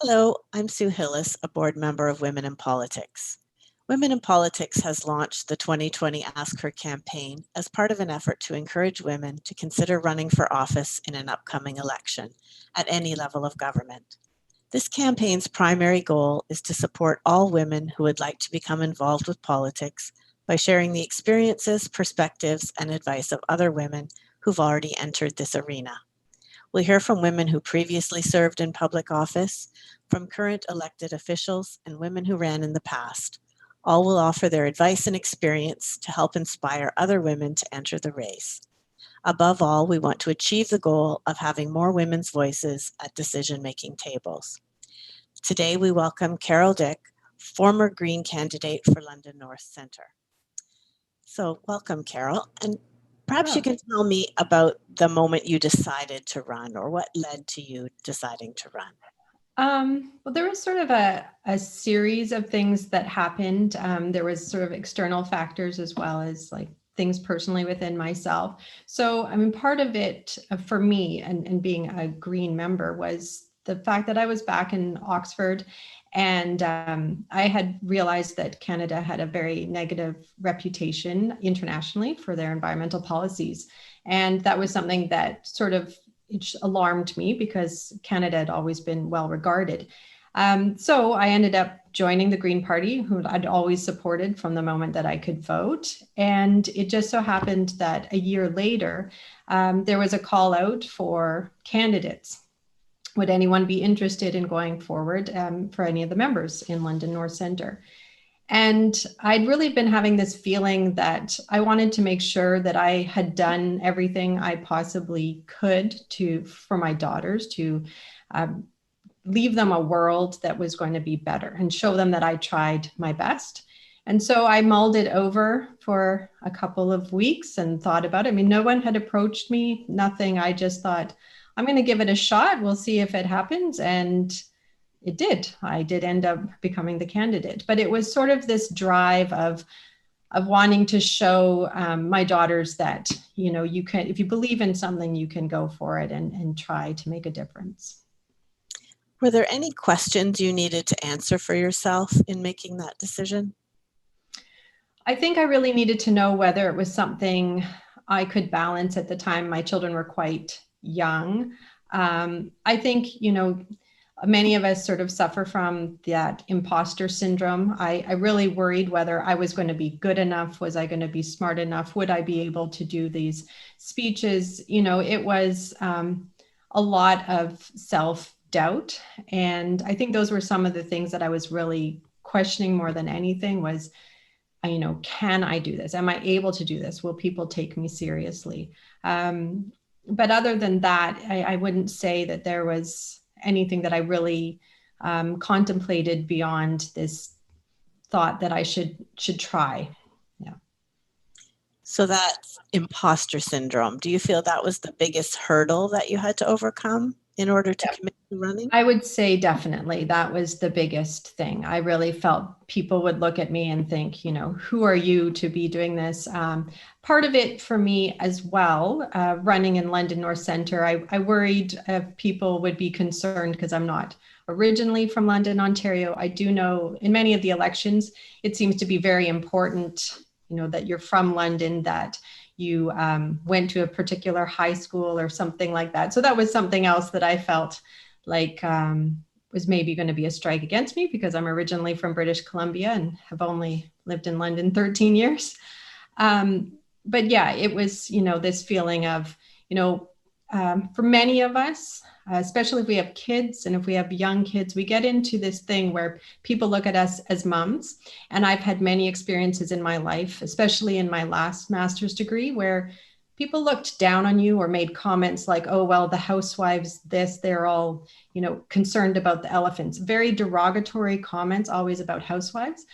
Hello, I'm Sue Hillis, a board member of Women in Politics. Women in Politics has launched the 2020 Ask Her campaign as part of an effort to encourage women to consider running for office in an upcoming election at any level of government. This campaign's primary goal is to support all women who would like to become involved with politics by sharing the experiences, perspectives, and advice of other women who've already entered this arena. We'll hear from women who previously served in public office, from current elected officials, and women who ran in the past. All will offer their advice and experience to help inspire other women to enter the race. Above all, we want to achieve the goal of having more women's voices at decision-making tables. Today, we welcome Carol Dyck, former Green candidate for London North Centre. So welcome, Carol. And perhaps you can tell me about the moment you decided to run, or what led to you deciding to run. Well, there was sort of a series of things that happened. There was sort of external factors as well as like things personally within myself. So, I mean, part of it for me and being a Green member was the fact that I was back in Oxford, and I had realized that Canada had a very negative reputation internationally for their environmental policies. And that was something that sort of it alarmed me because Canada had always been well regarded. So I ended up joining the Green Party, who I'd always supported from the moment that I could vote. And it just so happened that a year later, there was a call out for candidates. Would anyone be interested in going forward for any of the members in London North Centre? And I'd really been having this feeling that I wanted to make sure that I had done everything I possibly could for my daughters to leave them a world that was going to be better and show them that I tried my best. And so I mulled it over for a couple of weeks and thought about it. I mean, no one had approached me, nothing. I just thought, I'm going to give it a shot. We'll see if it happens. And it did. I did end up becoming the candidate, but it was sort of this drive of wanting to show my daughters that, you know, you can, if you believe in something, you can go for it and try to make a difference. Were there any questions you needed to answer for yourself in making that decision? I think I really needed to know whether it was something I could balance at the time. My children were quite young. I think, you know, many of us sort of suffer from that imposter syndrome. I really worried whether I was going to be good enough. Was I going to be smart enough? Would I be able to do these speeches? You know, it was a lot of self-doubt. And I think those were some of the things that I was really questioning more than anything was, you know, can I do this? Am I able to do this? Will people take me seriously? But other than that, I wouldn't say that there was anything that I really contemplated beyond this thought that I should try. Yeah. So that imposter syndrome, do you feel that was the biggest hurdle that you had to overcome in order to commit to running? I would say definitely that was the biggest thing. I really felt people would look at me and think, you know, who are you to be doing this? Part of it for me as well, running in London North Centre, I worried if people would be concerned because I'm not originally from London, Ontario. I do know in many of the elections, it seems to be very important, you know, that you're from London, that you went to a particular high school or something like that. So that was something else that I felt like was maybe going to be a strike against me because I'm originally from British Columbia and have only lived in London 13 years. But yeah, it was, you know, this feeling of, you know, for many of us, especially if we have kids and if we have young kids, we get into this thing where people look at us as moms. And I've had many experiences in my life, especially in my last master's degree, where people looked down on you or made comments like, oh, well, the housewives, they're all, you know, concerned about the elephants. Very derogatory comments always about housewives.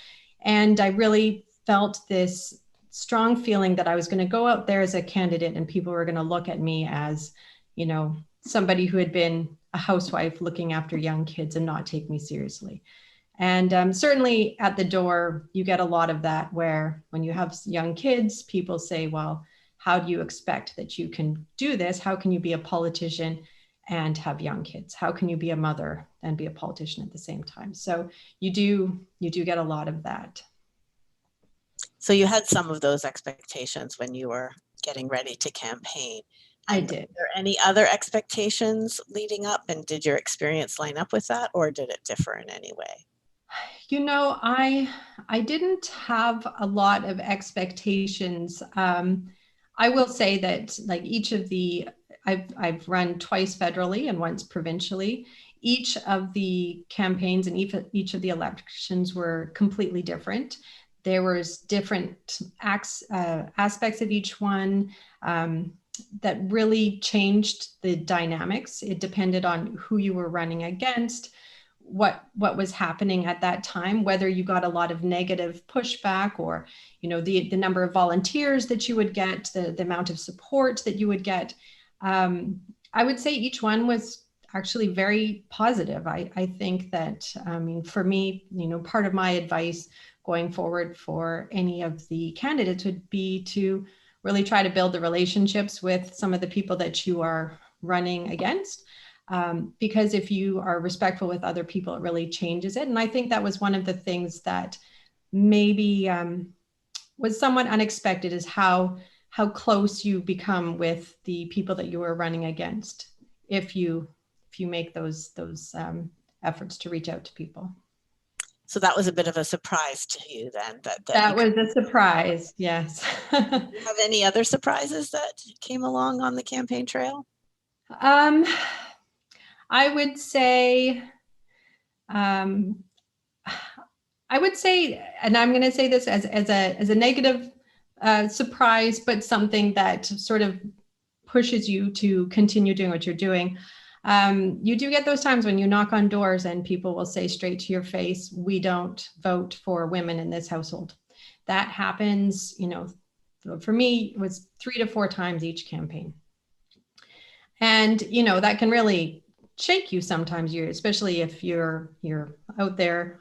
And I really felt this strong feeling that I was going to go out there as a candidate and people were going to look at me as, you know, somebody who had been a housewife looking after young kids and not take me seriously. And certainly at the door, you get a lot of that where when you have young kids, people say, well, how do you expect that you can do this? How can you be a politician and have young kids? How can you be a mother and be a politician at the same time? So you do get a lot of that. So you had some of those expectations when you were getting ready to campaign. I And did. were there any other expectations leading up, and did your experience line up with that, or did it differ in any way? You know, I didn't have a lot of expectations. I will say that like each of the I've run twice federally and once provincially. Each of the campaigns and each of the elections were completely different. There was different aspects of each one that really changed the dynamics. It depended on who you were running against, what was happening at that time, whether you got a lot of negative pushback, or the number of volunteers that you would get, the amount of support that you would get. I would say each one was actually very positive. I think that, for me, part of my advice going forward for any of the candidates would be to really try to build the relationships with some of the people that you are running against. Because if you are respectful with other people, it really changes it. And I think that was one of the things that maybe was somewhat unexpected, is how close you become with the people that you are running against if you make those efforts to reach out to people. So that was a bit of a surprise to you then. That was a surprise, yes. Do you have any other surprises that came along on the campaign trail? I would say, and I'm going to say this as a negative surprise, but something that sort of pushes you to continue doing what you're doing. You do get those times when you knock on doors and people will say straight to your face, "We don't vote for women in this household." That happens, for me, it was 3 to 4 times each campaign. And, that can really shake you sometimes, especially if you're out there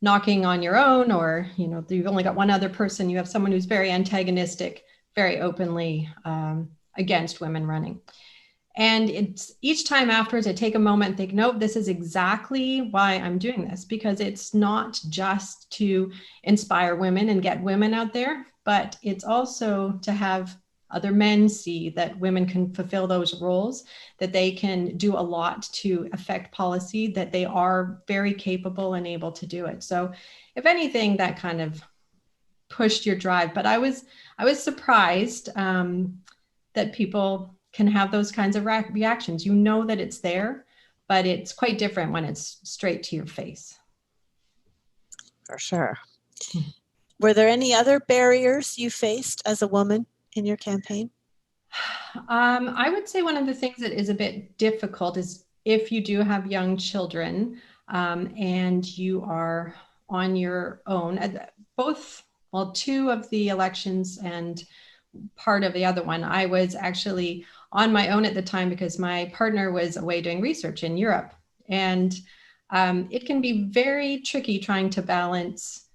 knocking on your own, or, you've only got one other person, you have someone who's very antagonistic, very openly against women running. And it's each time afterwards, I take a moment and think, nope, this is exactly why I'm doing this, because it's not just to inspire women and get women out there, but it's also to have other men see that women can fulfill those roles, that they can do a lot to affect policy, that they are very capable and able to do it. So if anything, that kind of pushed your drive. But I was surprised that people can have those kinds of reactions. That it's there, but it's quite different when it's straight to your face. For sure. Were there any other barriers you faced as a woman in your campaign? I would say one of the things that is a bit difficult is if you do have young children and you are on your own. Two of the elections and part of the other one, I was actually on my own at the time because my partner was away doing research in Europe. And it can be very tricky trying to balance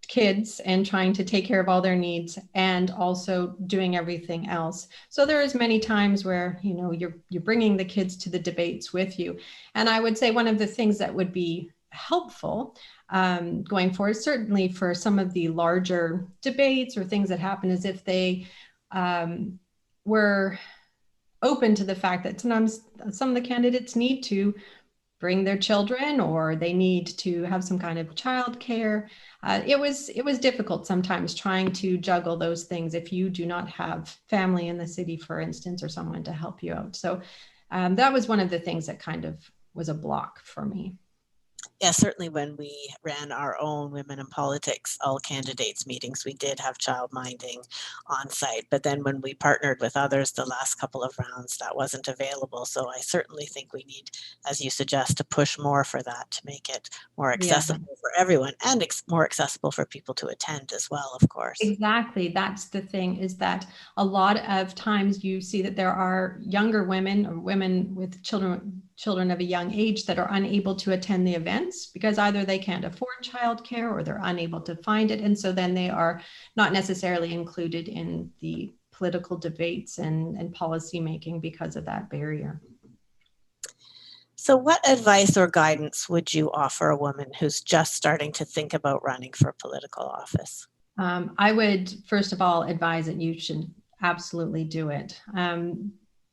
kids and trying to take care of all their needs and also doing everything else. So there is many times where, you're bringing the kids to the debates with you. And I would say one of the things that would be helpful going forward, certainly for some of the larger debates or things that happen, is if they were open to the fact that sometimes some of the candidates need to bring their children, or they need to have some kind of childcare. It was difficult sometimes trying to juggle those things if you do not have family in the city, for instance, or someone to help you out. So that was one of the things that kind of was a block for me. Yeah, certainly when we ran our own Women in Politics all candidates meetings, we did have childminding on site. But then when we partnered with others the last couple of rounds, that wasn't available. So I certainly think we need, as you suggest, to push more for that, to make it more accessible for everyone, and more accessible for people to attend as well, of course. Exactly. That's the thing, is that a lot of times you see that there are younger women or women with children of a young age that are unable to attend the events because either they can't afford childcare or they're unable to find it. And so then they are not necessarily included in the political debates and policy making because of that barrier. So what advice or guidance would you offer a woman who's just starting to think about running for political office? I would, first of all, advise that you should absolutely do it.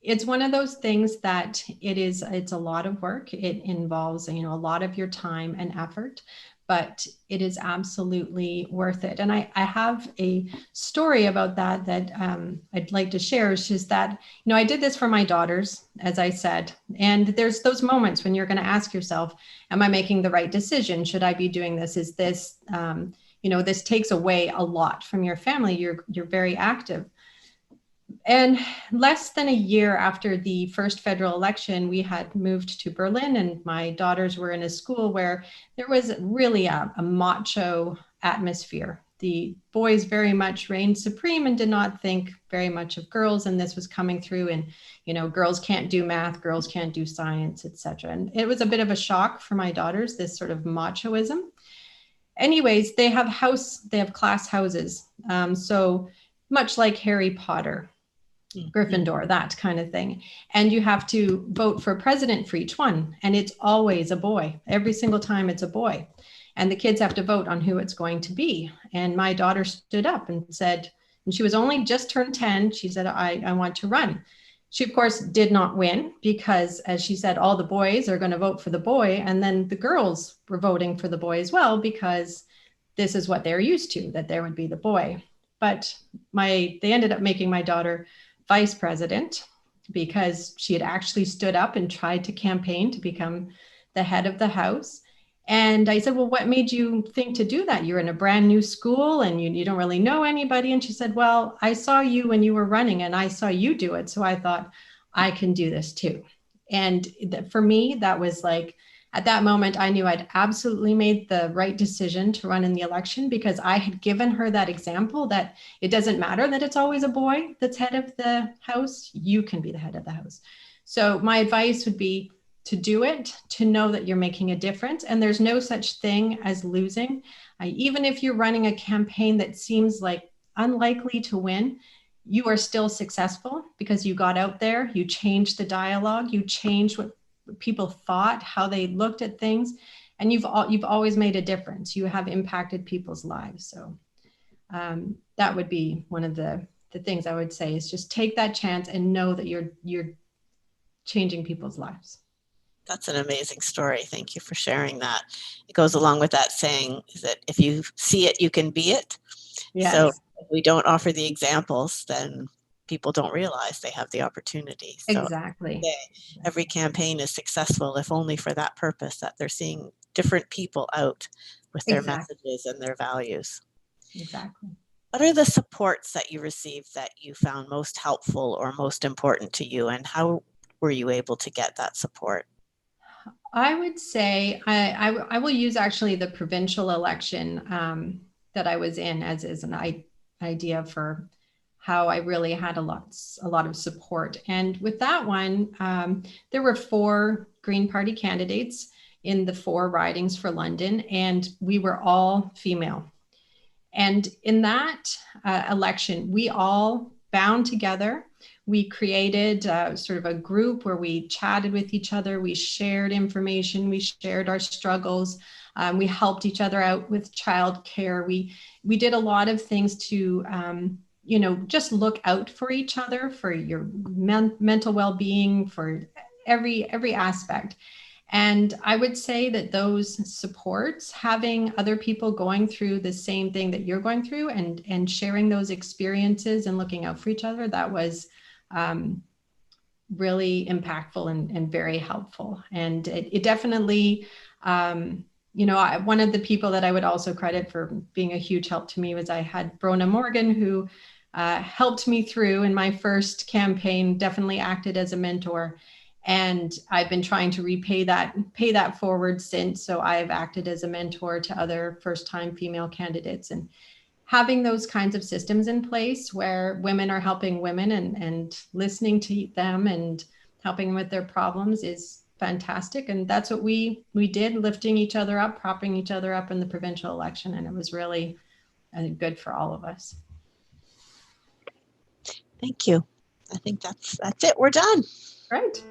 It's one of those things that it's a lot of work. It involves, a lot of your time and effort, but it is absolutely worth it. And I have a story about that I'd like to share, which is that, I did this for my daughters, as I said, and there's those moments when you're going to ask yourself, am I making the right decision? Should I be doing this? Is this, this takes away a lot from your family. You're very active. And less than a year after the first federal election, we had moved to Berlin, and my daughters were in a school where there was really a macho atmosphere. The boys very much reigned supreme and did not think very much of girls. And this was coming through, and, girls can't do math, girls can't do science, etc. And it was a bit of a shock for my daughters, this sort of machoism. Anyways, they have class houses. So much like Harry Potter, Gryffindor, that kind of thing. And you have to vote for president for each one. And it's always a boy. Every single time it's a boy. And the kids have to vote on who it's going to be. And my daughter stood up and said, and she was only just turned 10. She said, I want to run. She, of course, did not win because, as she said, all the boys are going to vote for the boy. And then the girls were voting for the boy as well, because this is what they're used to, that there would be the boy. But they ended up making my daughter vice president because she had actually stood up and tried to campaign to become the head of the house. And I said, well, what made you think to do that? You're in a brand new school and you don't really know anybody. And she said, well, I saw you when you were running and I saw you do it. So I thought I can do this too. And for me, that was like, at that moment, I knew I'd absolutely made the right decision to run in the election, because I had given her that example that it doesn't matter that it's always a boy that's head of the house. You can be the head of the house. So my advice would be to do it, to know that you're making a difference. And there's no such thing as losing. Even if you're running a campaign that seems like unlikely to win, you are still successful because you got out there, you changed the dialogue, you changed what people thought, how they looked at things, and you've always made a difference. You have impacted people's lives. So that would be one of the things I would say, is just take that chance and know that you're changing people's lives. That's an amazing story. Thank you for sharing that. It goes along with that saying, is that if you see it, you can be it. Yes. So if we don't offer the examples, then people don't realize they have the opportunity. So exactly. Every campaign is successful, if only for that purpose, that they're seeing different people out with their messages and their values. Exactly. What are the supports that you received that you found most helpful or most important to you, and how were you able to get that support? I would say I will use actually the provincial election that I was in as an idea for how I really had a lot of support. And with that one, there were 4 Green Party candidates in the 4 ridings for London, and we were all female. And in that election, we all bound together. We created sort of a group where we chatted with each other. We shared information. We shared our struggles. We helped each other out with childcare. We did a lot of things to, just look out for each other, for your mental well-being, for every aspect. And I would say that those supports, having other people going through the same thing that you're going through and sharing those experiences and looking out for each other, that was really impactful and very helpful. And it definitely, one of the people that I would also credit for being a huge help to me was I had Brona Morgan, who helped me through in my first campaign, definitely acted as a mentor. And I've been trying to pay that forward since. So I've acted as a mentor to other first-time female candidates, and having those kinds of systems in place where women are helping women and listening to them and helping them with their problems is fantastic. And that's what we did, lifting each other up, propping each other up in the provincial election. And it was really good for all of us. Thank you. I think that's it. We're done. Right.